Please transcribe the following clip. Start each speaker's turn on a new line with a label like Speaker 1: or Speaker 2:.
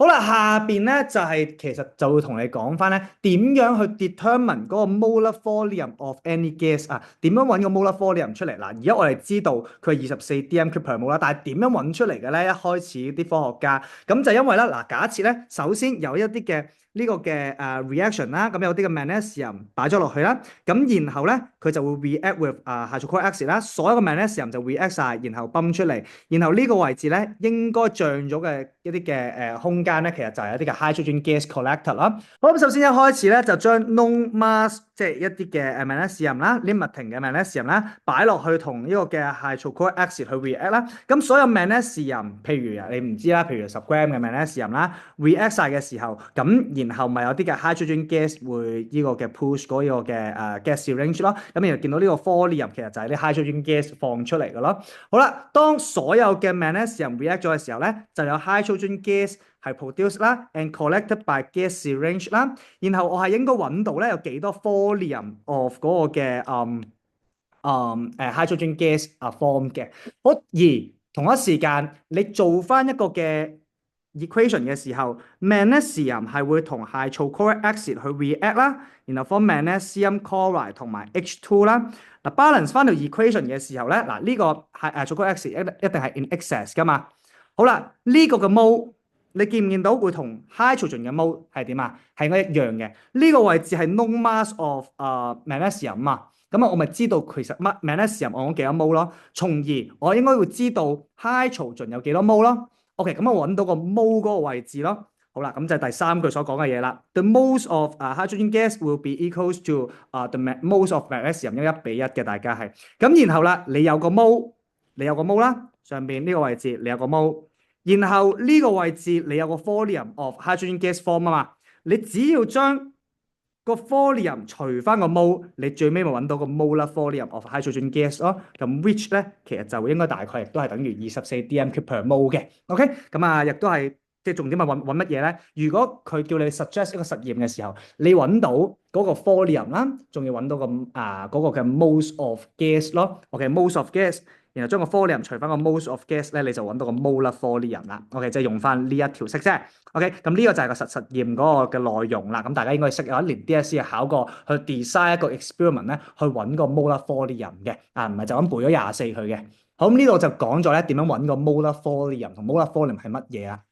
Speaker 1: 好啦，下邊咧就係、其實就會同你講翻咧點樣去 determine 嗰個 molar volume of any gas 啊？點樣揾個 molar volume 出嚟？嗱，而家我哋知道佢係24 dm/mol 啦，但係點樣揾出嚟嘅咧？一開始啲科學家咁就因為咧嗱，假設咧首先有一啲嘅呢個嘅reaction 啦，咁有啲嘅 magnesium 擺咗落去啦，咁然後咧佢就會 react with hydrochloric acid 啦，所有嘅 magnesium 就 react 晒，然後泵出嚟，然後呢個位置咧應該脹咗嘅一啲嘅空間咧，其實就係一啲嘅 hydrogen gas collector 啦。好，咁首先一開始咧就將 known mass 即係一啲嘅magnesium 啦，limiting 嘅 magnesium 啦，擺落去同呢個嘅 hydrochloric acid 去 react 啦。咁所有 magnesium，譬如你唔知啦，譬如10 gram 嘅 magnesium 啦，react 晒嘅時候，咁然後咪有啲嘅 hydrogen gas 會呢個嘅 push 嗰個嘅gas syringe 咯。咁然後見到呢個 volume 其實就係啲 hydrogen gas 放出嚟嘅咯。好啦，當所有嘅 magnesium react 咗嘅時候咧，就有 hydrogen gas 係 produce 啦，and collected by gas syringe 啦。然後我係應該揾到咧有幾多 volume of 嗰個嘅hydrogen gas form 嘅。好，而同一時間你做翻一個嘅 equation 嘅時候，magnesium 係會同 hydrochloric acid 去 react 啦，然後 form magnesium chloride 同埋 H2 啦。嗱 balance 翻條 equation 嘅時候咧，嗱呢個係hydrochloric acid 一定係 in excess 噶嘛。好啦，呢個嘅 mole 你見唔見到會同 hydrogen 嘅 mole 係點啊？係應該一樣嘅。呢個位置係 known mass of magnesium 啊。咁啊，我咪知道其實乜 magnesium 我講幾多 mole 咯，從而我應該會知道 hydrogen 有幾多 mole 咯。OK，咁我揾到個 mole 嗰個位置咯。好啦，咁就係第三句所講嘅嘢啦。The moles of hydrogen gas will be equals to the moles of magnesium，因為1:1嘅大家係。咁然後啦，你有個 mole，你有個 mole 啦，上邊呢個位置你有個 mole，然後呢個位置你有個 volume of hydrogen gas form 啊嘛，你只要將個 volume 除翻個 mole，你最尾咪揾到個 molar volume of hydrogen gas 咯。咁 which 咧其實就應該大概亦都係等於24 dm/mol 嘅。OK，咁啊，亦都係即係重點係揾乜嘢咧？如果佢叫你 suggest 一個實驗嘅時候，你揾到嗰個 volume 啦，仲要揾到個嗰個嘅 moles of gas 咯。OK，moles of gas。然後將個 volume 除翻個 moles of gas 咧，你就揾到個 molar volume 啦。OK，即係用翻呢一條式啫。OK，咁呢個就係個實驗嗰個嘅內容啦。咁大家應該識有一年 DSE 考過去 design 一個 experiment 咧，去揾個 molar volume 嘅，唔係就咁背咗24佢嘅。好，咁呢度就講咗咧點樣揾個 molar volume 同 molar volume 係乜嘢啊？